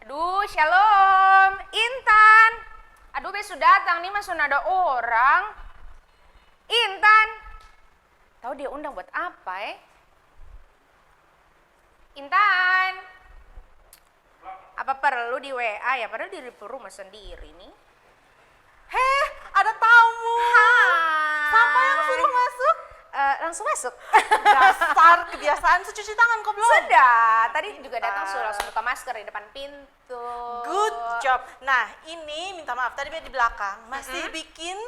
Aduh, Shalom, Intan. Aduh, besok datang nih, masuk ada orang. Intan. Tahu dia undang buat apa ya? Intan. Apa perlu di WA ya? Padahal di rumah sendiri nih. Heh, ada tamu. Hai. Siapa yang suruh masuk? Langsung masuk. Dasar kebiasaan cuci tangan kok belum? Sudah, tadi juga datang suruh langsung buka masker di depan pintu. Good job. Nah, ini minta maaf tadi di belakang masih bikin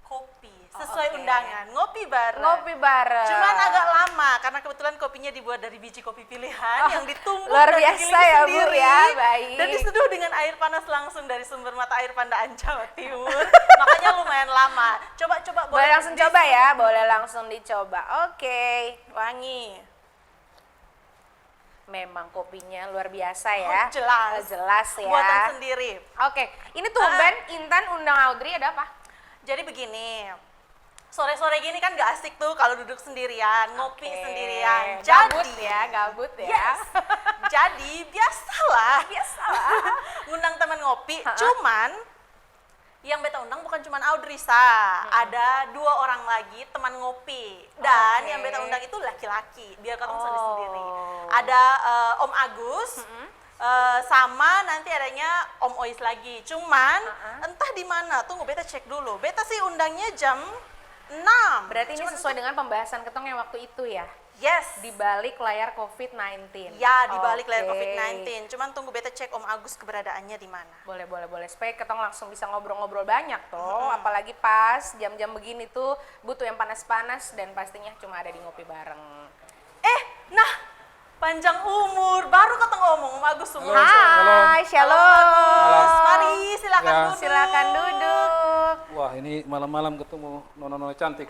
kopi sesuai oke. undangan, ngopi bareng. Ngopi bareng. Cuman agak lama karena kebetulan kopinya dibuat dari biji kopi pilihan yang ditumbuk luar dan biasa digiling ya, Bu, sendiri ya, baik. dan diseduh dengan air panas langsung dari sumber mata air Pandaan Jawa Timur. Makanya lumayan lama. Coba Boleh langsung coba ya, boleh langsung dicoba. Oke. Wangi. Memang kopinya luar biasa ya. Oh, jelas. Jelas ya. Buatan sendiri. Oke, ini tumben Intan undang Audrey ada apa? Jadi begini, sore-sore gini kan gak asik tuh kalau duduk sendirian, ngopi Oke. sendirian. Gabut ya, gabut ya. Yes. Jadi biasalah Biasalah. ngundang teman ngopi. Ha-ha. Cuman yang beta undang bukan cuman Audrey sa, ada 2 orang lagi teman ngopi. Dan Oke. yang beta undang itu laki-laki, biar katong sendiri. Oh. Ada Om Agus. Sama nanti adanya Om Ois lagi. Cuman entah di mana, tunggu beta cek dulu. Beta sih undangnya jam 6. Berarti ini Cuman sesuai dengan pembahasan ketong yang waktu itu ya? yes. Di balik layar COVID-19. Ya, di balik layar Oke. COVID-19. Cuman tunggu beta cek Om Agus keberadaannya di mana. Boleh. Supaya ketong langsung bisa ngobrol-ngobrol banyak toh. Apalagi pas jam-jam begini tuh butuh yang panas-panas dan pastinya cuma ada di ngopi bareng. Nah, panjang umur. Baru ketemu ngomong Om Agus semua. Hai, Shalom. Agus, mari silakan Ya. duduk. Silakan duduk. Wah, ini malam-malam ketemu nona-nona cantik.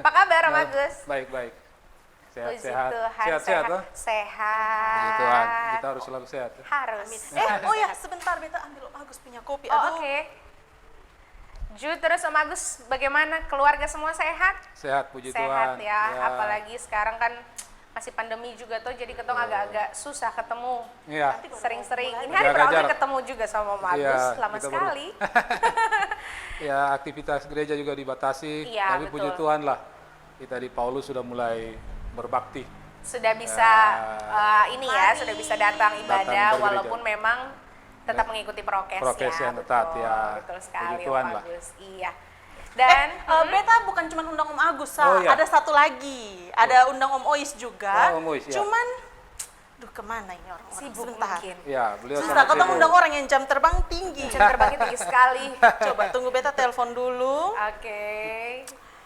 Apa kabar, Om Agus? Baik. Puji Sehat-sehat. Tuhan, Sehat-sehat, Pak. Sehat. Puji Tuhan. Kita harus selalu sehat. Ya. Harus. Oh ya, sebentar beta ambil Om Agus punya kopi. Oh, Aduh. oke. Ju, terus Om Agus bagaimana? Keluarga semua sehat? Sehat, puji Sehat Tuhan. ya. Apalagi sekarang kan masih pandemi juga tuh, jadi ketong agak-agak susah ketemu. Iya. Sering-sering. Ini hari Jaga pernah jarak. ketemu juga sama Om Agus, Iya, lama kita baru- sekali. Ya, aktivitas gereja juga dibatasi. Iya, Tapi puji betul. Tuhan lah. Kita di Paulus sudah mulai berbakti. Sudah bisa ini ya, Mari. sudah bisa datang ibadah bergereja. walaupun memang tetap mengikuti prokes, Prokes ya. yang ketat, betul, ya. Betul sekali, Puji Tuhan Om lah. Agus. Iya. Dan Beta bukan cuma undang Om Agus, Sa. Oh, iya. Ada satu lagi. Ada undang Om Ois juga. Oh, Om Ois, ya. Cuman, duh kemana ini orang-orang? sibuk Sebentar. mungkin. Ya, beliau Susah, sangat ketemu sibuk. undang orang yang jam terbang tinggi. Jam terbangnya tinggi sekali. Coba tunggu beta telepon dulu. Oke.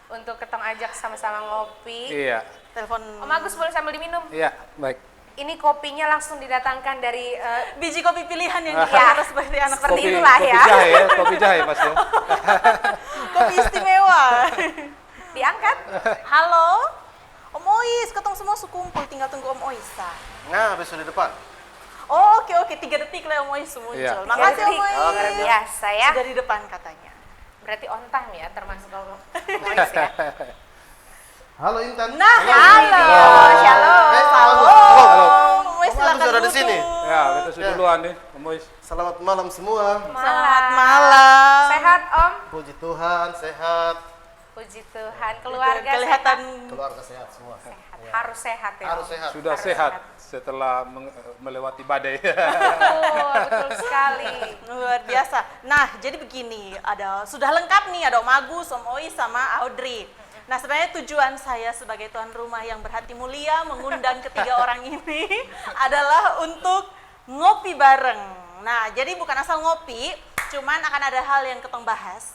Untuk ketong ajak sama-sama ngopi. Iya. Telepon Om Agus boleh sambil diminum. Iya, baik. Ini kopinya langsung didatangkan dari biji kopi pilihan yang Ya, dipelihara seperti anak seperti kopi. itulah kopi ya. jahe ya, kopi jahe Mas ya. Kopi istimewa. Diangkat. Halo, Om Ois, ketemu semua sekumpul, tinggal tunggu Om Ois. Sa. Nah, besok di depan. Oh, oke, 3 detik lah Om Ois muncul. Iya. Makasih Om Ois. Luar biasa ya. Sudah di depan katanya. Berarti on time ya, termasuk Om Ois ya. Halo Intan. Nah, Halo, Shalom. Halo. Om Ois Om silakan Agus ada di duduk. sini. Ya, kita sudah Ya. duluan nih, Om Mois. Selamat malam semua. Selamat malam. Sehat Om? Puji Tuhan, sehat. Puji Tuhan. Keluarga Kelihatan Keluarga sehat semua. sehat. Harus sehat ya. Harus Om? sehat. Sudah Harus sehat sehat. setelah melewati badai. Betul sekali. luar biasa. Nah, jadi begini, sudah lengkap nih, ada Om Agus, Om Ois sama Audrey. Nah, sebenarnya tujuan saya sebagai tuan rumah yang berhati mulia mengundang ketiga orang ini adalah untuk ngopi bareng. Nah, jadi bukan asal ngopi, cuman akan ada hal yang ketong bahas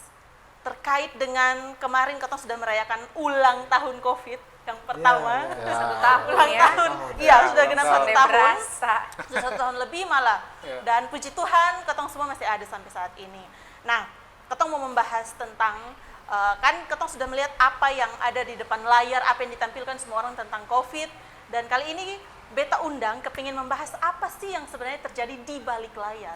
terkait dengan kemarin ketong sudah merayakan ulang tahun COVID yang pertama. Ya. 1 tahun Ulang ya. tahun, iya sudah genap 1 Sampai tahun. berasa. Sudah 1 tahun lebih malah. Ya. Dan puji Tuhan, ketong semua masih ada sampai saat ini. Nah, ketong mau membahas tentang kan ketong sudah melihat apa yang ada di depan layar, apa yang ditampilkan semua orang tentang COVID. Dan kali ini beta undang kepingin membahas apa sih yang sebenarnya terjadi di balik layar.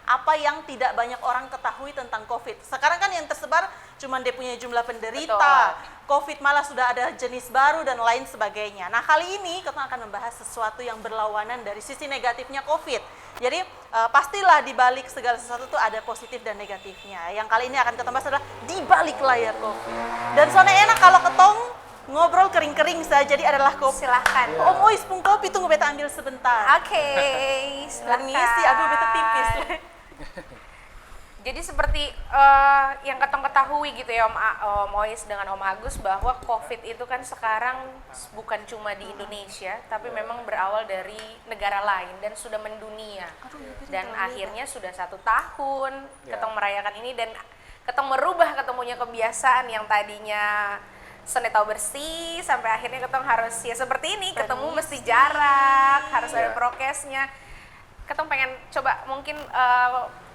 apa yang tidak banyak orang ketahui tentang COVID. Sekarang kan yang tersebar cuma dia punya jumlah penderita, COVID malah sudah ada jenis baru dan lain sebagainya. Nah kali ini kita akan membahas sesuatu yang berlawanan dari sisi negatifnya COVID. Jadi pastilah di balik segala sesuatu itu ada positif dan negatifnya. Yang kali ini akan kita bahas adalah di balik layar COVID. Dan soalnya enak kalau ketong ngobrol kering-kering saja, jadi adalah kopi. Silahkan. Om Ois pun kopi tunggu beta ambil sebentar. Oke, silahkan. Permisi, aduh beta tipis. Jadi seperti yang ketong ketahui gitu ya Om Ois dengan Om Agus, bahwa COVID itu kan sekarang bukan cuma di Indonesia, tapi memang berawal dari negara lain dan sudah mendunia. Dan akhirnya sudah 1 tahun ketong merayakan ini, dan ketong merubah ketemunya kebiasaan yang tadinya Senin tahu bersih, sampai akhirnya ketong harus ya seperti ini, ketemu mesti jarak, harus ada prokesnya. Ketong pengen coba mungkin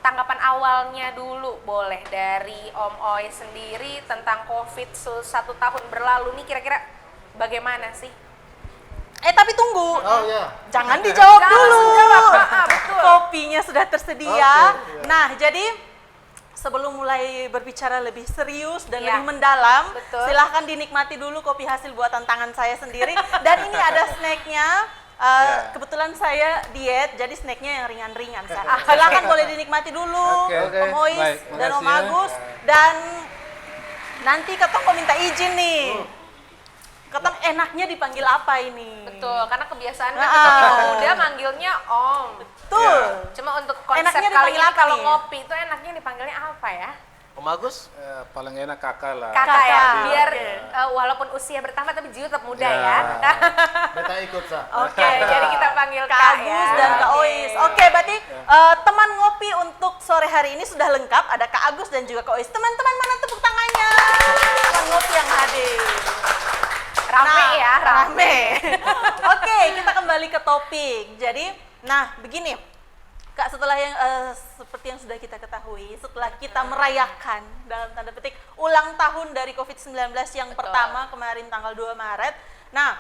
tanggapan awalnya dulu boleh dari Om Ois sendiri tentang COVID 1 tahun berlalu nih, kira-kira bagaimana sih? Tapi tunggu. Oh ya. Jangan dijawab Jangan dulu. langsung jawab, betul. Kopinya sudah tersedia. Oke, iya. Nah, jadi sebelum mulai berbicara lebih serius dan Iya, lebih mendalam, betul. silahkan dinikmati dulu kopi hasil buatan tangan saya sendiri. Dan ini ada snacknya. Kebetulan saya diet, jadi snacknya yang ringan-ringan. Silahkan boleh dinikmati dulu, Oke. Om Ois Baik, dan Om makasih ya. Agus. Dan nanti ketong mau minta izin nih. Ketong enaknya dipanggil apa ini? Betul, karena kebiasaan kan ketong muda manggilnya Om. Betul. Cuma untuk konsep Enaknya kali dipanggil ini apa kalau nih? ngopi itu enaknya dipanggilnya apa ya? Om Agus? Paling enak kakak lah. Kakak ya, Kakak. biar Oke. Walaupun usia bertambah tapi jiwa tetap muda Ya. ya. Beta ikut sah. Oke, Jadi kita panggil Kak Kak Agus ya. dan Kak Oke. Ois. Oke, berarti teman ngopi untuk sore hari ini sudah lengkap. Ada Kak Agus dan juga Kak Ois. Teman-teman mana tepuk tangannya? Teman ngopi yang hadir. Rame Nah, ya, rame. Oke, kita kembali ke topik. Jadi, nah begini. Kak, setelah yang seperti yang sudah kita ketahui, setelah kita merayakan dalam tanda petik ulang tahun dari COVID-19 yang pertama kemarin tanggal 2 Maret. Nah,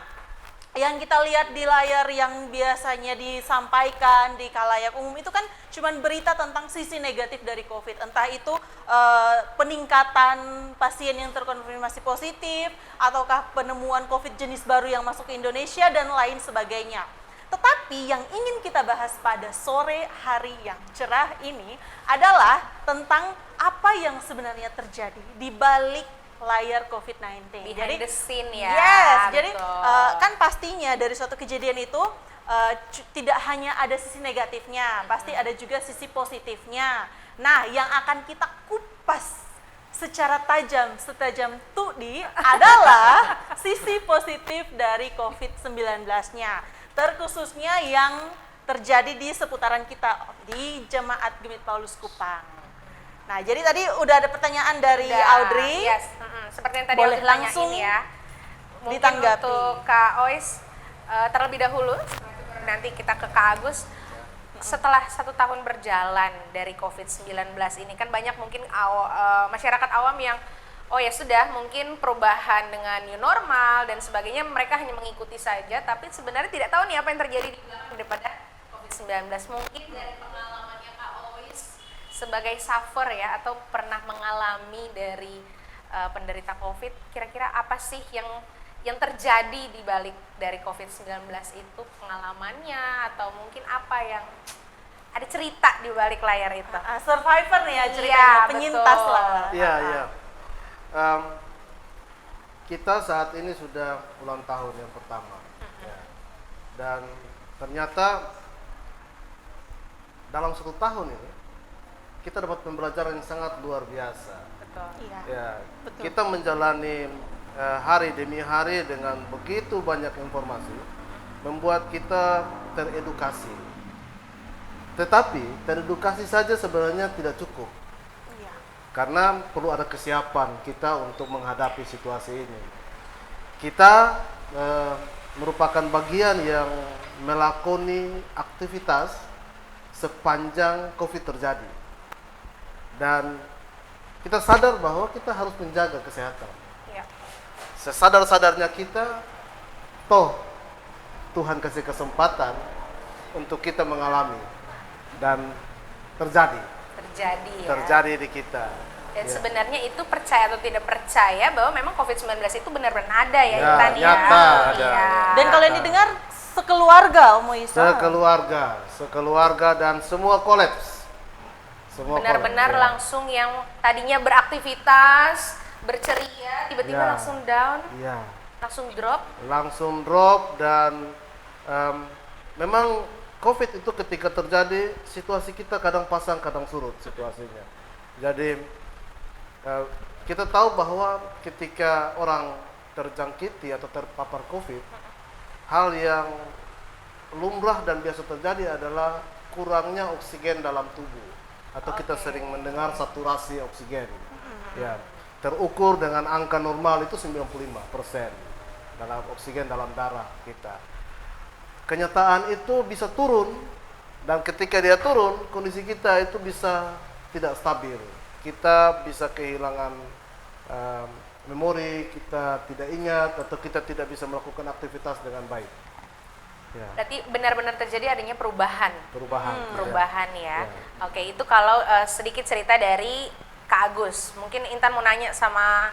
yang kita lihat di layar yang biasanya disampaikan di khalayak umum itu kan cuman berita tentang sisi negatif dari COVID. Entah itu peningkatan pasien yang terkonfirmasi positif, ataukah penemuan COVID jenis baru yang masuk ke Indonesia dan lain sebagainya. Tetapi yang ingin kita bahas pada sore hari yang cerah ini adalah tentang apa yang sebenarnya terjadi di balik layar COVID-19. Behind the scene ya. Yes, jadi betul. kan pastinya dari suatu kejadian itu tidak hanya ada sisi negatifnya, pasti ada juga sisi positifnya. Nah, yang akan kita kupas secara tajam, setajam tudi adalah sisi positif dari COVID-19-nya. Terkhususnya yang terjadi di seputaran kita di Jemaat Gemit Paulus Kupang. Nah, jadi tadi udah ada pertanyaan dari Audrey. Yes, seperti yang tadi Boleh aku tanyain langsung ya. Mungkin ditanggapi. untuk Kak Ois terlebih dahulu, nanti kita ke Kak Agus. Setelah 1 tahun berjalan dari COVID-19 ini kan banyak mungkin masyarakat awam yang oh ya sudah, mungkin perubahan dengan new normal dan sebagainya mereka hanya mengikuti saja, tapi sebenarnya tidak tahu nih apa yang terjadi di belakang daripada COVID-19. Mungkin dari pengalamannya Kak Ois sebagai suffer ya, atau pernah mengalami dari penderita COVID, kira-kira apa sih yang terjadi di balik dari COVID-19 itu, pengalamannya atau mungkin apa yang ada cerita di balik layar itu? Survivor nih ya ceritanya, Iya, penyintas betul. lah. Iya, iya. Kita saat ini sudah ulang tahun yang pertama. Ya. Dan ternyata dalam 1 tahun ini kita dapat pembelajaran yang sangat luar biasa. Betul. Iya. Ya, Betul. kita menjalani hari demi hari dengan begitu banyak informasi, membuat kita teredukasi. Tetapi teredukasi saja sebenarnya tidak cukup, Iya. karena perlu ada kesiapan kita untuk menghadapi situasi ini. Kita merupakan bagian yang melakoni aktivitas sepanjang COVID terjadi, dan kita sadar bahwa kita harus menjaga kesehatan. Iya. Sesadar-sadarnya kita, toh Tuhan kasih kesempatan untuk kita mengalami, dan terjadi Terjadi ya. terjadi di kita. Dan Ya. sebenarnya itu percaya atau tidak percaya bahwa memang COVID-19 itu benar-benar ada ya, Ya, Intan ya. nyata ada. Iya. Dan kalau ini dengar sekeluarga Om Isa. Sekeluarga dan semua kolaps. Semua Benar-benar kolaps, ya. langsung yang tadinya beraktivitas, berceria, tiba-tiba Ya. langsung down, Iya. langsung drop. Dan memang COVID itu ketika terjadi situasi kita kadang pasang kadang surut situasinya. Jadi kita tahu bahwa ketika orang terjangkiti atau terpapar COVID, hal yang lumrah dan biasa terjadi adalah kurangnya oksigen dalam tubuh, atau kita sering mendengar saturasi oksigen. Ya, terukur dengan angka normal itu 95% dalam oksigen dalam darah kita. Kenyataan itu bisa turun, dan ketika dia turun, kondisi kita itu bisa tidak stabil. Kita bisa kehilangan memori, kita tidak ingat, atau kita tidak bisa melakukan aktivitas dengan baik. Ya, Berarti benar-benar terjadi adanya perubahan. perubahan. Ya. Oke, itu kalau sedikit cerita dari Kak Agus. Mungkin Intan mau nanya sama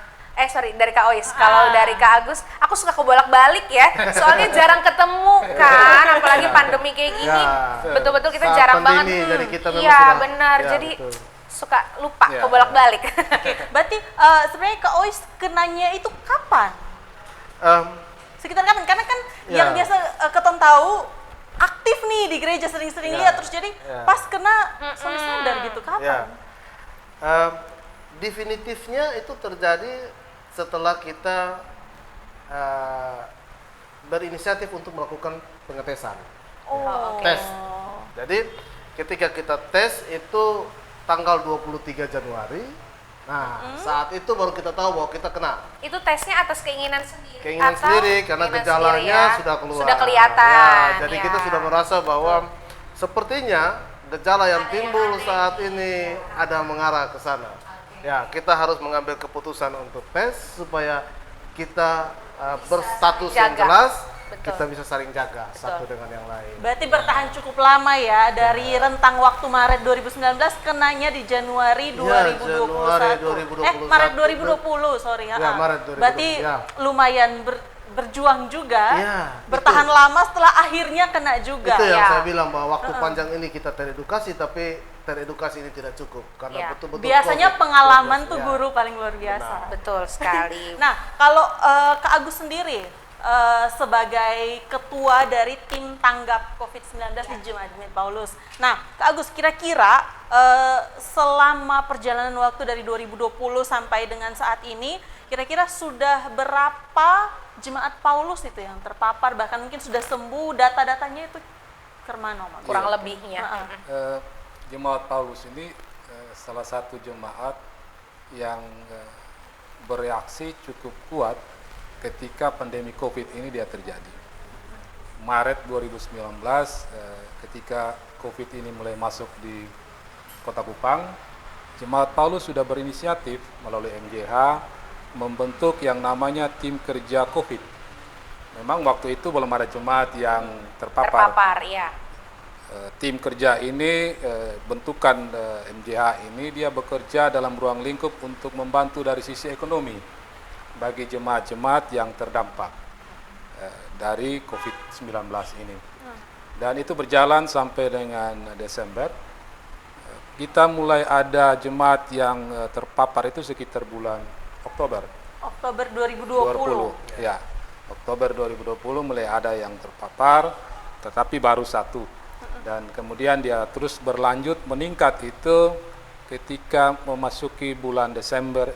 dari Kak Ois. Kalau dari Kak Agus, aku suka kebolak-balik ya. Soalnya jarang ketemu kan, apalagi pandemi kayak gini. Ya. Betul-betul kita Saat jarang pandemi, banget. jadi kita memang Iya, sudah- benar. ya, Jadi betul. suka lupa Ya, kebolak-balik. Berarti sebenarnya Kak Ois kenanya itu kapan? Sekitar kapan? Karena kan Ya. yang biasa Keton tahu aktif nih di gereja, sering-sering Ya. lihat, terus jadi Ya. pas kena sampai sadar gitu Ya. kapan? Definitifnya itu terjadi setelah kita berinisiatif untuk melakukan pengetesan. Oh, Tes. Jadi ketika kita tes itu tanggal 23 Januari. Nah, saat itu baru kita tahu bahwa kita kena. Itu tesnya atas keinginan sendiri. Keinginan atau sendiri karena keinginan gejalanya sendiri ya? sudah keluar. Sudah kelihatan. Ya, jadi ya. kita sudah merasa bahwa sepertinya gejala yang timbul saat ini ada mengarah ke sana. Ya, kita harus mengambil keputusan untuk tes supaya kita berstatus yang jaga. jelas, Betul. kita bisa saling jaga satu dengan yang lain. Berarti bertahan cukup lama ya, dari rentang waktu Maret 2019 kenanya di Januari 2021. Januari 2021. Maret 2020, sorry. Ya, Maret 2020, Berarti ya. lumayan berjuang juga, Ya, bertahan lama setelah akhirnya kena juga. Itu yang Ya. saya bilang bahwa waktu panjang ini kita teredukasi, tapi teredukasi ini tidak cukup karena Ya. betul-betul Biasanya COVID. pengalaman tuh Ya. guru paling luar biasa. Betul sekali. Nah, kalau Kak Agus sendiri sebagai ketua dari tim tanggap COVID-19 di Jemaat Advent Paulus. Nah, Kak Agus, kira-kira selama perjalanan waktu dari 2020 sampai dengan saat ini, kira-kira sudah berapa jemaat Paulus itu yang terpapar, bahkan mungkin sudah sembuh, data-datanya itu kemana? Mas? Kurang lebihnya. Jemaat Paulus ini salah satu jemaat yang bereaksi cukup kuat ketika pandemi COVID ini dia terjadi. Maret 2019 ketika COVID ini mulai masuk di Kota Kupang, Jemaat Paulus sudah berinisiatif melalui MJH membentuk yang namanya tim kerja COVID. Memang waktu itu belum ada jemaat yang terpapar. Ya. Tim kerja ini, bentukan MJH ini dia bekerja dalam ruang lingkup untuk membantu dari sisi ekonomi bagi jemaat-jemaat yang terdampak dari COVID-19 ini. Dan itu berjalan sampai dengan Desember. Kita mulai ada jemaat yang terpapar itu sekitar bulan Oktober. Oktober 2020. Ya, Oktober 2020 mulai ada yang terpapar, tetapi baru satu. Dan kemudian dia terus berlanjut meningkat itu ketika memasuki bulan Desember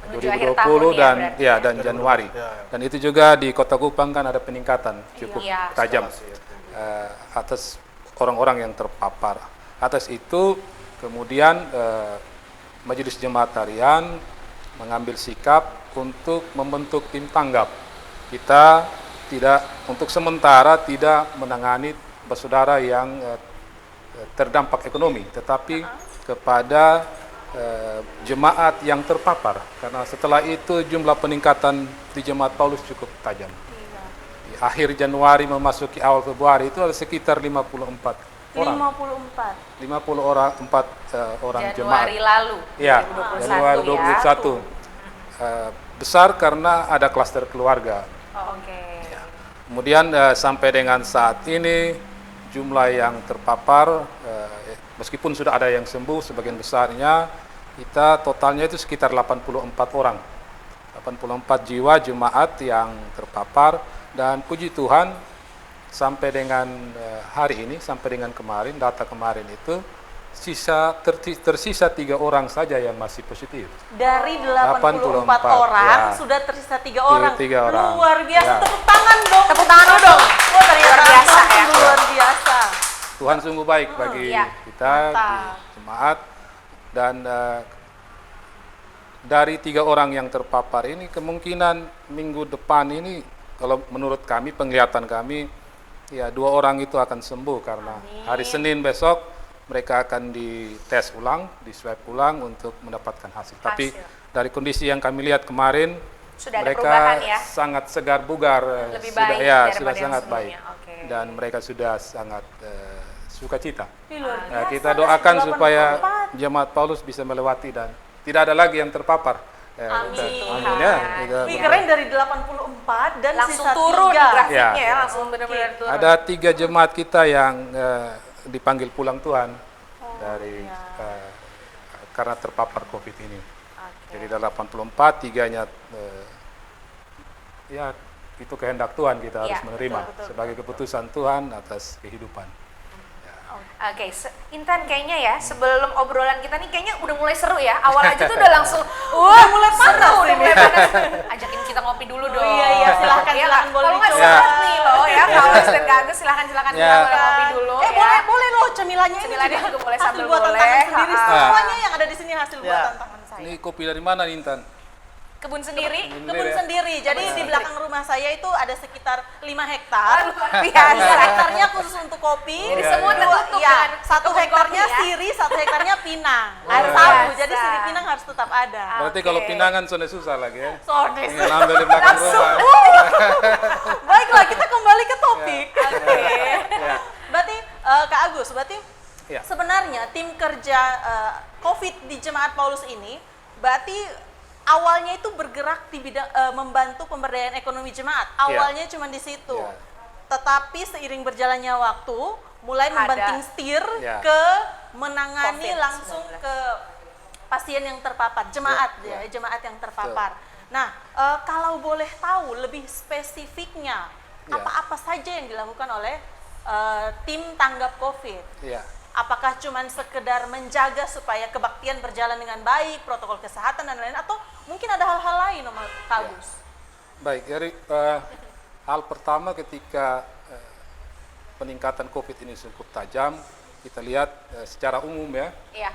Menuju akhir 2020 tahun ya, dan berarti. dan Januari. Dan itu juga di Kota Kupang kan ada peningkatan cukup Iya. tajam atas orang-orang yang terpapar. Atas itu kemudian Majelis Jemaat Harian mengambil sikap untuk membentuk tim tanggap. Kita tidak untuk sementara tidak menangani bersaudara yang terdampak ekonomi, tetapi kepada jemaat yang terpapar, karena setelah itu jumlah peningkatan di Jemaat Paulus cukup tajam. Di akhir Januari memasuki awal Februari itu ada sekitar 54 orang. 54. 50 orang, 4 orang jemaat. Januari lalu, Ya, 2021 Januari ya. 2021. Besar karena ada klaster keluarga. Oh, oke. Kemudian sampai dengan saat ini jumlah yang terpapar, meskipun sudah ada yang sembuh, sebagian besarnya kita totalnya itu sekitar 84 orang. 84 jiwa jemaat yang terpapar, dan puji Tuhan sampai dengan hari ini, sampai dengan kemarin, data kemarin itu tersisa 3 orang saja yang masih positif. Dari 84 orang ya. sudah tersisa 3 orang. Tiga orang. Luar biasa, Ya. tepuk tangan dong. Tepuk tangan dulu dong. Wah, ternyata Luar biasa Tuhan ya. luar biasa. Tuhan sungguh baik bagi Iya. kita di Mantap. jemaat, dan dari 3 orang yang terpapar ini kemungkinan minggu depan ini, kalau menurut kami, penglihatan kami, ya 2 orang itu akan sembuh karena hari Senin besok mereka akan dites ulang, diswab ulang untuk mendapatkan hasil. Tapi dari kondisi yang kami lihat kemarin, Sudah ada mereka perubahan ya? sangat segar bugar, Lebih sudah baik ya daripada sudah yang sangat sebelumnya. baik, Oke. dan mereka sudah sangat sukacita. Ih, luar Nah, biasa, kita ada doakan 84. supaya jemaat Paulus bisa melewati dan tidak ada lagi yang terpapar. Amin. Amin ya. Kita Wih, berdoa. keren, dari 84 dan Langsung sisa turun 3. grafiknya Ya. ya, langsung benar-benar turun. Ada 3 jemaat kita yang dipanggil pulang Tuhan dari karena terpapar COVID ini. Jadi dari 84, 3-nya ya itu kehendak Tuhan, kita harus Ya, menerima betul. sebagai keputusan Tuhan atas kehidupan. Oke, Intan, kayaknya ya sebelum obrolan kita nih kayaknya udah mulai seru ya. Awal aja tuh udah langsung mulai panas, udah mulai panas. Ajakin kita ngopi dulu dong. iya, silahkan, Ya, silahkan, boleh kalau nggak dicoba. sehat nih loh ya, Paulus dan Kak Agus silahkan Ya. kita boleh ngopi dulu ya. boleh loh, cemilannya ini Cemilannya juga boleh, hasil sambil buatan boleh. tangan sendiri. Ha-ha. Semuanya yang ada di sini hasil Ya. buatan tangan saya. Ini kopi dari mana, Intan? Kebun sendiri. Kebun sendiri. Jadi di belakang rumah saya itu ada sekitar 5 hektar. Luar biasa. 2 hektarnya khusus untuk kopi. Jadi Iya, semua iya. tertutup Iya, dengan 1 kebun hektarnya kopi ya. siri, 1 hektarnya pinang. Luar Air sabu. biasa. Jadi siri pinang harus tetap ada. Berarti Oke. kalau pinangan sudah susah lagi ya. Sorry. Tinggal ambil di belakang rumah. Baiklah, kita kembali ke topik. Oke. Ya. Berarti Kak Agus, berarti Ya. sebenarnya tim kerja COVID di Jemaat Paulus ini berarti awalnya itu bergerak di bidang membantu pemberdayaan ekonomi jemaat. Awalnya cuma di situ. Ya. Tetapi seiring berjalannya waktu mulai Ada. membanting setir Ya. ke menangani COVID-19. langsung ke pasien yang terpapar, jemaat Ya, ya. jemaat yang terpapar. Nah, kalau boleh tahu lebih spesifiknya Ya. apa-apa saja yang dilakukan oleh tim tanggap COVID? Iya. Apakah cuman sekedar menjaga supaya kebaktian berjalan dengan baik, protokol kesehatan dan lain-lain, atau mungkin ada hal-hal lain, Om Kak Ya. Agus? Baik, jadi hal pertama ketika peningkatan COVID ini cukup tajam, kita lihat secara umum ya, Iya.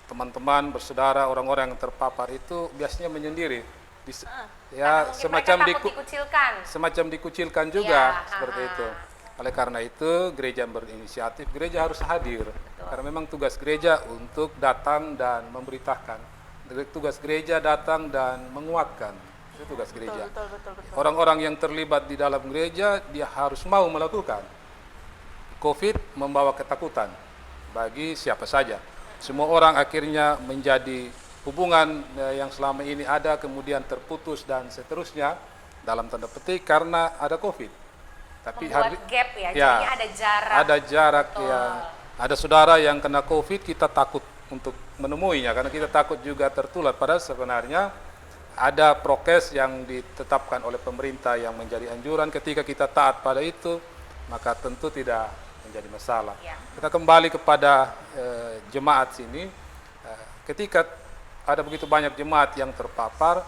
teman-teman, bersaudara, orang-orang yang terpapar itu biasanya menyendiri. Karena Ya, mungkin semacam mereka takut dikucilkan. semacam dikucilkan juga Ya, seperti ha-ha. itu. Oleh karena itu, gereja berinisiatif, gereja harus hadir. Karena memang tugas gereja untuk datang dan memberitakan. Tugas gereja datang dan menguatkan. Itu tugas gereja. Betul. Orang-orang yang terlibat di dalam gereja, dia harus mau melakukan. COVID membawa ketakutan bagi siapa saja. Semua orang akhirnya menjadi hubungan yang selama ini ada, kemudian terputus dan seterusnya, dalam tanda petik karena ada COVID. Tapi Membuat gap ya, jadinya ada jarak. Ada jarak ya. Ada saudara yang kena COVID, kita takut untuk menemuinya karena kita takut juga tertular. Padahal sebenarnya ada prokes yang ditetapkan oleh pemerintah yang menjadi anjuran. Ketika kita taat pada itu, maka tentu tidak menjadi masalah. Ya. Kita kembali kepada jemaat sini. Ketika ada begitu banyak jemaat yang terpapar,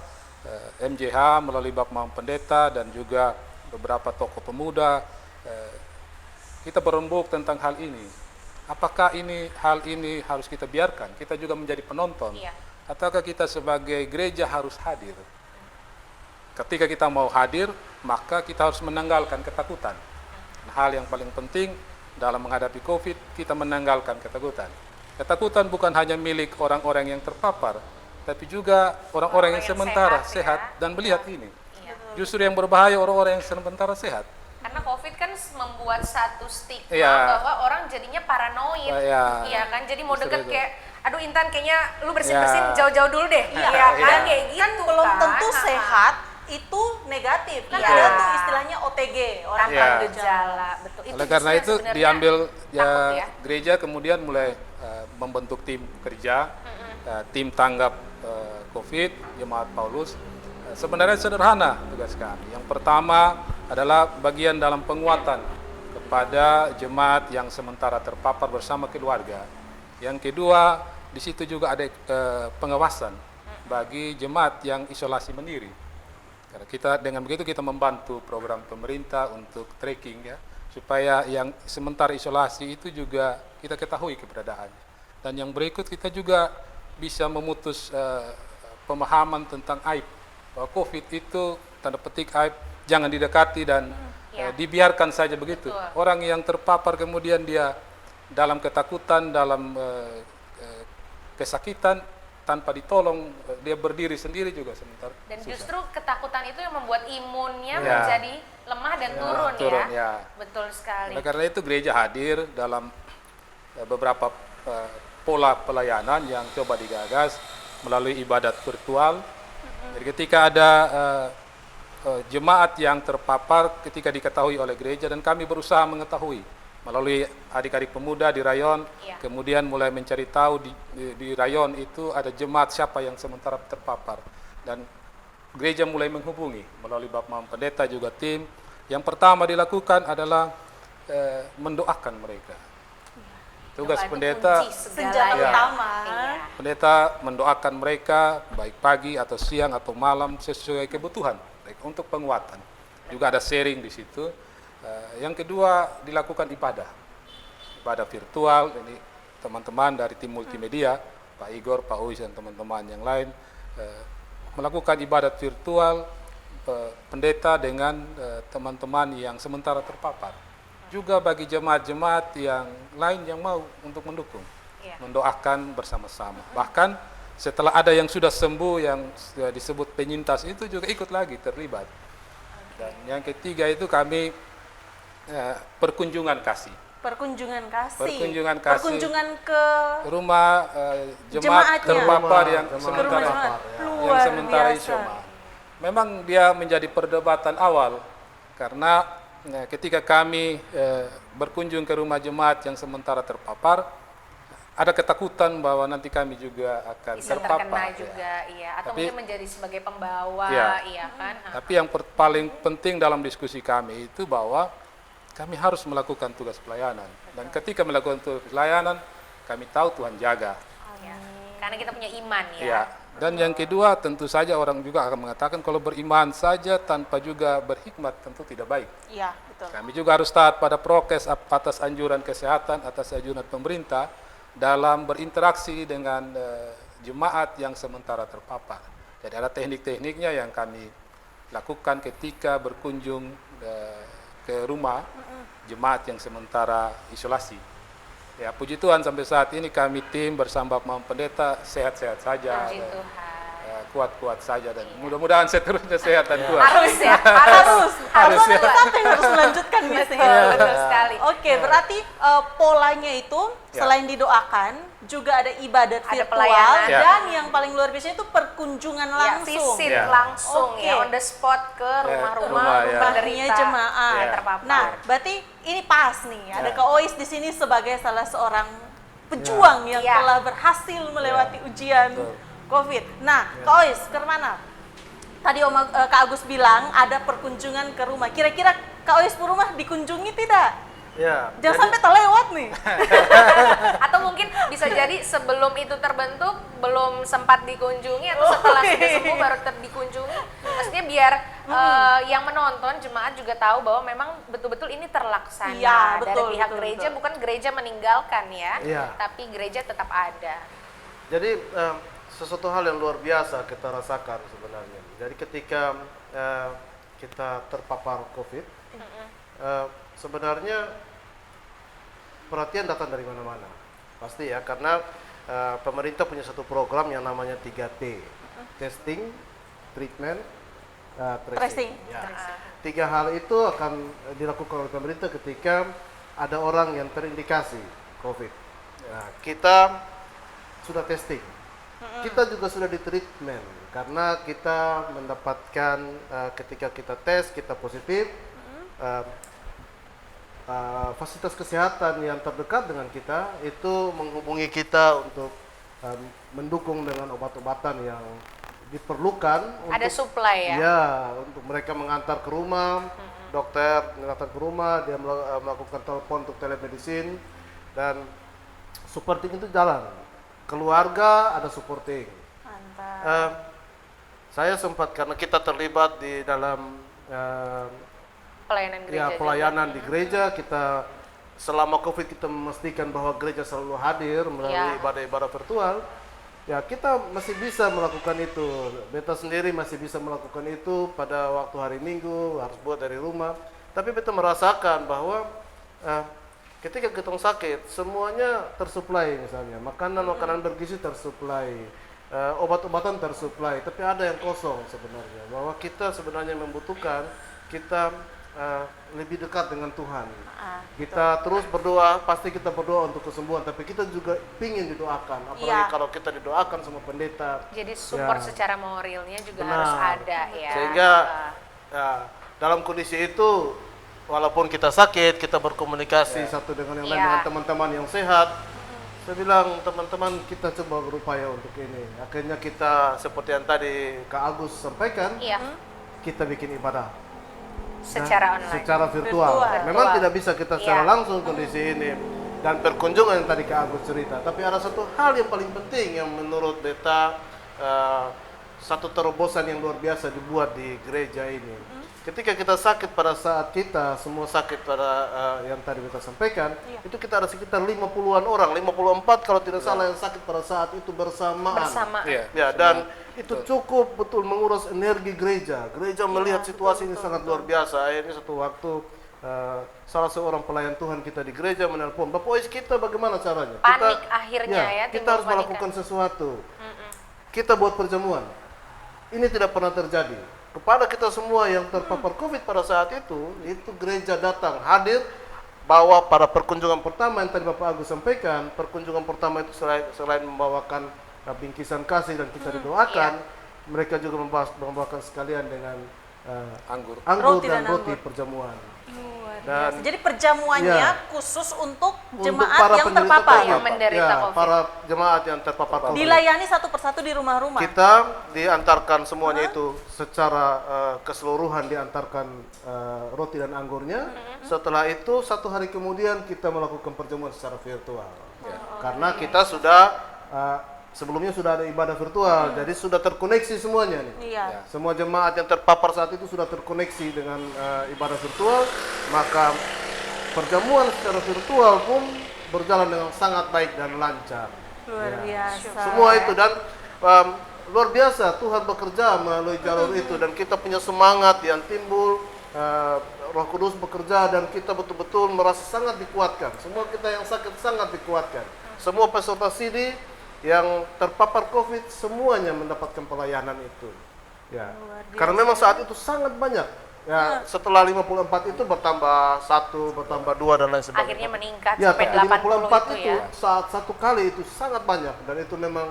MJH melalui Bapak Mam Pendeta dan juga beberapa tokoh pemuda, kita berembuk tentang hal ini. Apakah hal ini harus kita biarkan? Kita juga menjadi penonton. Iya. Ataukah kita sebagai gereja harus hadir? Ketika kita mau hadir, maka kita harus menanggalkan ketakutan. Hal yang paling penting dalam menghadapi COVID, kita menanggalkan ketakutan. Ketakutan bukan hanya milik orang-orang yang terpapar, tapi juga orang-orang yang sementara sehat dan melihat ini. Iya. Justru yang berbahaya orang-orang yang sementara sehat. Karena COVID kan membuat satu stigma Iya. bahwa orang jadinya paranoid, Iya. iya kan? Jadi mau Justru deket itu. kayak, aduh Intan kayaknya lu bersin-bersin Iya. jauh-jauh dulu deh, Iya. iya kan? Iya. Kayak gitu Kan belum tentu Ha-ha. sehat itu negatif. Kan Iya. ada tuh istilahnya OTG, orang Tanpa Iya. tanpa gejala. gejala, betul. Oleh karena justru itu yang sebenarnya diambil takut ya. gereja kemudian mulai membentuk tim kerja, tim tanggap COVID Jemaat Paulus. Sebenarnya sederhana tugas kami. Yang pertama adalah bagian dalam penguatan kepada jemaat yang sementara terpapar bersama keluarga. Yang kedua, di situ juga ada pengawasan bagi jemaat yang isolasi mandiri. Karena kita dengan begitu kita membantu program pemerintah untuk tracking ya, supaya yang sementara isolasi itu juga kita ketahui keberadaannya. Dan yang berikut kita juga bisa memutus pemahaman tentang aib bahwa COVID itu tanda petik aib, jangan didekati dan dibiarkan saja begitu. Betul. Orang yang terpapar kemudian dia dalam ketakutan, dalam kesakitan tanpa ditolong, dia berdiri sendiri juga sementara. Dan susah. justru ketakutan itu yang membuat imunnya Ya. menjadi lemah dan turun, turun, ya. ya. Betul sekali. Oleh karena itu gereja hadir dalam beberapa pola pelayanan yang coba digagas melalui ibadat virtual. Jadi ketika ada jemaat yang terpapar ketika diketahui oleh gereja dan kami berusaha mengetahui melalui adik-adik pemuda di rayon, Iya. kemudian mulai mencari tahu di rayon itu ada jemaat siapa yang sementara terpapar dan gereja mulai menghubungi melalui Bapak Pendeta juga tim. Yang pertama dilakukan adalah mendoakan mereka. Tugas Doa itu pendeta, kunci Senjata segalanya. utama. Iya. pendeta mendoakan mereka baik pagi atau siang atau malam sesuai kebutuhan mereka untuk penguatan. Juga ada sharing di situ. Yang kedua dilakukan ibadah virtual. Ini teman-teman dari tim multimedia, Pak Igor, Pak Uis dan teman-teman yang lain melakukan ibadat virtual pendeta dengan teman-teman yang sementara terpapar. Juga bagi jemaat-jemaat yang lain yang mau untuk mendukung, Iya. mendoakan bersama-sama. Bahkan setelah ada yang sudah sembuh yang disebut penyintas itu juga ikut lagi terlibat. Dan yang ketiga itu kami perkunjungan kasih. Perkunjungan kasih. Perkunjungan kasih. Perkunjungan ke Rumah Jemaatnya. jemaat terpapar yang Rumah ke rumah sementara jemaat. yang Luar sementara biasa. isoma. Memang dia menjadi perdebatan awal karena ketika kami berkunjung ke rumah jemaat yang sementara terpapar, ada ketakutan bahwa nanti kami juga akan Bisa terpapar. terkena ya. juga, iya. Atau Tapi- mungkin menjadi sebagai pembawa, Iya. iya kan? Ha. Tapi yang paling penting dalam diskusi kami itu bahwa kami harus melakukan tugas pelayanan. Dan ketika melakukan tugas pelayanan, kami tahu Tuhan jaga. Ya. Karena kita punya iman ya. Ya. Dan yang kedua tentu saja orang juga akan mengatakan kalau beriman saja tanpa juga berhikmat tentu tidak baik. Iya, betul. Kami juga harus taat pada prokes atas anjuran kesehatan, atas anjuran pemerintah dalam berinteraksi dengan jemaat yang sementara terpapar. Jadi ada teknik-tekniknya yang kami lakukan ketika berkunjung ke rumah jemaat yang sementara isolasi. Ya, puji Tuhan sampai saat ini kami tim bersama Bapak Pendeta sehat-sehat saja. Puji dan, Tuhan. kuat-kuat saja dan mudah-mudahan seterusnya sehat dan kuat. Harus ya, Harus Harus ya. Satu yang harus melanjutkan biasanya. Betul, betul sekali. Oke, berarti polanya itu Ya. selain didoakan juga ada ibadat Ada virtual pelayanan. Ya. dan yang paling luar biasa itu perkunjungan Ya, langsung. visit Ya. langsung Oke. ya, on the spot ke rumah-rumah rumah, ya. Rumahnya jemaat. yang Ya. terpapar. Nah, berarti ini pas nih. Ada Ya. Kak Ois di sini sebagai salah seorang pejuang yang Ya. telah berhasil melewati ujian Betul. COVID. Nah, Kak Ois, ke mana? Tadi Kak Agus bilang ada perkunjungan ke rumah. Kira-kira Kak Ois rumah dikunjungi tidak? Ya. Jangan sampai terlewat nih. Atau mungkin bisa jadi sebelum itu terbentuk belum sempat dikunjungi atau setelah Oke. sudah sembuh baru dikunjungi. Maksudnya biar yang menonton jemaat juga tahu bahwa memang betul-betul ini terlaksana Iya, dari betul, pihak betul, gereja, betul. bukan gereja meninggalkan ya, Iya. tapi gereja tetap ada. Jadi sesuatu hal yang luar biasa kita rasakan sebenarnya. Jadi ketika kita terpapar COVID, sebenarnya perhatian datang dari mana-mana. Pasti ya, karena pemerintah punya satu program yang namanya 3T. Testing, treatment, tracing. Tracing. Ya. 3 hal itu akan dilakukan oleh pemerintah ketika ada orang yang terindikasi COVID. Nah, kita sudah testing, kita juga sudah di treatment karena kita mendapatkan ketika kita tes kita positif, fasilitas kesehatan yang terdekat dengan kita itu menghubungi kita untuk mendukung dengan obat-obatan yang diperlukan. Ada supply ya? Ya, untuk mereka mengantar ke rumah, dokter mengantar ke rumah, dia melakukan telepon untuk telemedicine, dan supporting itu jalan. Keluarga ada supporting. Mantap. Saya sempat, karena kita terlibat di dalam Pelayanan gereja. pelayanan di gereja, kita selama COVID kita memastikan bahwa gereja selalu hadir melalui ibadah-ibadah virtual. Ya, kita masih bisa melakukan itu. Beta sendiri masih bisa melakukan itu pada waktu hari Minggu, harus buat dari rumah. Tapi beta merasakan bahwa ketika kita sakit, semuanya tersuplai, misalnya makanan bergizi tersuplai, obat-obatan tersuplai, tapi ada yang kosong sebenarnya. Bahwa kita sebenarnya membutuhkan, kita lebih dekat dengan Tuhan. Kita terus berdoa, pasti kita berdoa untuk kesembuhan, tapi kita juga ingin didoakan, apalagi kalau kita didoakan sama pendeta. Jadi support secara moralnya juga Benar. harus ada ya. Sehingga dalam kondisi itu, walaupun kita sakit, kita berkomunikasi satu dengan yang lain, dengan teman-teman yang sehat. Saya bilang, teman-teman, kita coba berupaya untuk ini. Akhirnya kita, seperti yang tadi Kak Agus sampaikan, kita bikin ibadah secara online. secara virtual. Memang tidak bisa kita secara langsung kondisi ini, dan perkunjungan yang tadi Kak Agus cerita. Tapi ada satu hal yang paling penting yang menurut beta satu terobosan yang luar biasa dibuat di gereja ini. Ketika kita sakit, pada saat kita semua sakit pada yang tadi beta sampaikan, itu kita ada sekitar 50-an orang, 54 kalau tidak salah yang sakit pada saat itu bersamaan. Ya, dan itu cukup betul menguras energi gereja. Gereja melihat situasi ini sangat luar biasa. Akhirnya satu waktu salah seorang pelayan Tuhan kita di gereja menelpon, Bapak Ois, kita bagaimana caranya? Panik akhirnya ya, kita harus melakukan sesuatu. Kita buat perjamuan. Ini tidak pernah terjadi. Kepada kita semua yang terpapar COVID pada saat itu gereja datang, hadir, bawa pada perkunjungan pertama yang tadi Bapak Agus sampaikan. Perkunjungan pertama itu selain membawakan bingkisan kasih dan kita didoakan, mereka juga membawakan sekalian dengan anggur dan roti perjamuan. Dan jadi perjamuannya khusus untuk jemaat para yang terpapar, yang menderita COVID. Para jemaat yang terpapar COVID. Dilayani satu persatu di rumah-rumah. Kita diantarkan semuanya itu secara keseluruhan, diantarkan roti dan anggurnya. Setelah itu 1 hari kemudian kita melakukan perjamuan secara virtual. Karena kita sudah sebelumnya sudah ada ibadah virtual, jadi sudah terkoneksi semuanya nih. Semua jemaat yang terpapar saat itu sudah terkoneksi dengan ibadah virtual, maka perjamuan secara virtual pun berjalan dengan sangat baik dan lancar. Luar biasa. Semua itu, dan luar biasa Tuhan bekerja melalui jalur itu, dan kita punya semangat yang timbul, Roh Kudus bekerja, dan kita betul-betul merasa sangat dikuatkan. Semua kita yang sakit sangat dikuatkan. Semua peserta CD yang terpapar COVID semuanya mendapatkan pelayanan itu. Ya. Karena memang saat itu sangat banyak. Ya, setelah 54 itu bertambah 1, bertambah 2 dan lain sebagainya. Akhirnya meningkat Ya, sampai tapi 80 54 itu itu ya. saat satu kali itu sangat banyak, dan itu memang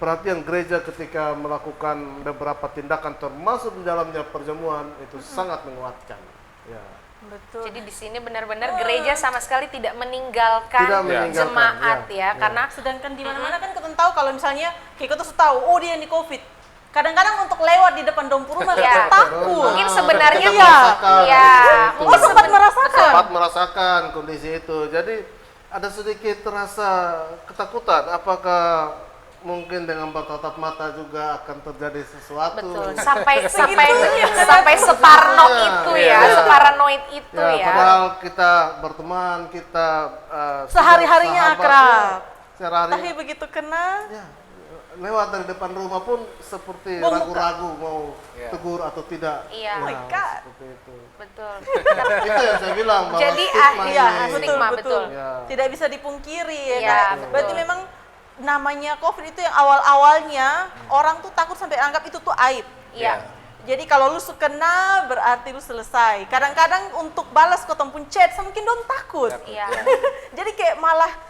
perhatian gereja ketika melakukan beberapa tindakan termasuk di dalamnya perjamuan itu sangat menguatkan. Ya. Betul. Jadi di sini benar-benar gereja sama sekali tidak meninggalkan, jemaat karena sedangkan di mana-mana kan kita tahu kalau misalnya kita tuh tahu dia yang di COVID. Kadang-kadang untuk lewat di depan dompu rumah kita takut. Mungkin sebenarnya mungkin sempat merasakan. Sempat merasakan kondisi itu. Jadi ada sedikit rasa ketakutan, apakah mungkin dengan bertatap mata juga akan terjadi sesuatu. Betul. Sampai separno itu separanoid itu ya. Padahal kita berteman, kita sehari-harinya akrab. Sehari-hari. Tapi begitu kena, lewat dari depan rumah pun seperti ragu-ragu mau tegur atau tidak. Iya. Seperti itu. Betul. Itu yang saya bilang bahwa jadi stigma betul. Tidak bisa dipungkiri ya. Berarti memang namanya COVID itu yang awal-awalnya orang tuh takut sampai anggap itu tuh aib. Iya. Jadi kalau lu kena berarti lu selesai. Kadang-kadang untuk balas kotong pun chat, mungkin dong takut. Iya. Jadi kayak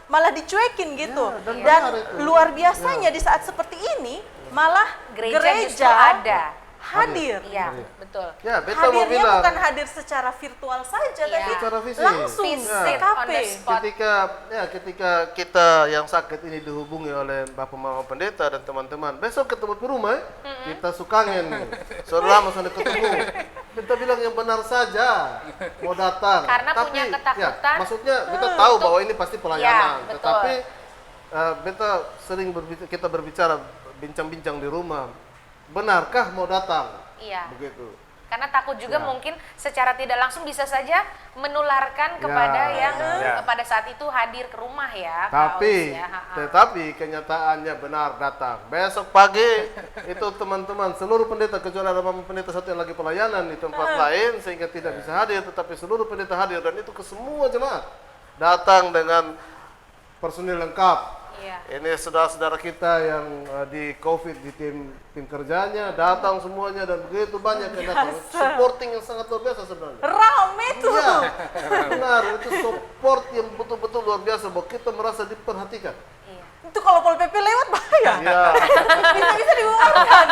malah dicuekin gitu. Ya, dan Dan benar itu. luar biasanya di saat seperti ini malah Gereja justru ada. hadir. Iya, betul. Ya, beta mau Hadirnya bilang bukan hadir secara virtual saja, Iya. tapi secara fisik. langsung Fisik, TKP. on the spot. ketika kita yang sakit ini dihubungi oleh Bapak Mama Pendeta dan teman-teman, besok ketemu di rumah, kita sukangen nih. Saudara mau sana ketemu. Kita bilang yang benar saja mau datang. Karena Tapi, punya ketakutan. Ya, maksudnya kita tahu bahwa ini pasti pelayanan, Ya, betul. tetapi beta sering kita berbicara bincang-bincang di rumah. Benarkah mau datang? Iya. Begitu. Karena takut juga Ya. mungkin secara tidak langsung bisa saja menularkan kepada yang ya. pada saat itu hadir ke rumah ya. Kak Tapi, Aus, ya. Ha-ha. tetapi kenyataannya benar datang. Besok pagi itu teman-teman seluruh pendeta kecuali ada Mama Pendeta satu yang lagi pelayanan di tempat lain sehingga tidak bisa hadir, tetapi seluruh pendeta hadir dan itu ke semua jemaat datang dengan personil lengkap. Iya. Ini saudara-saudara kita yang di COVID di tim kerjanya datang semuanya dan begitu banyak yang datang. Supporting yang sangat luar biasa sebenarnya. Rame tuh. Iya, benar itu support yang betul-betul luar biasa bahwa kita merasa diperhatikan. Iya. Itu kalau Pol PP lewat bahaya. Iya, Bisa-bisa dibubarkan.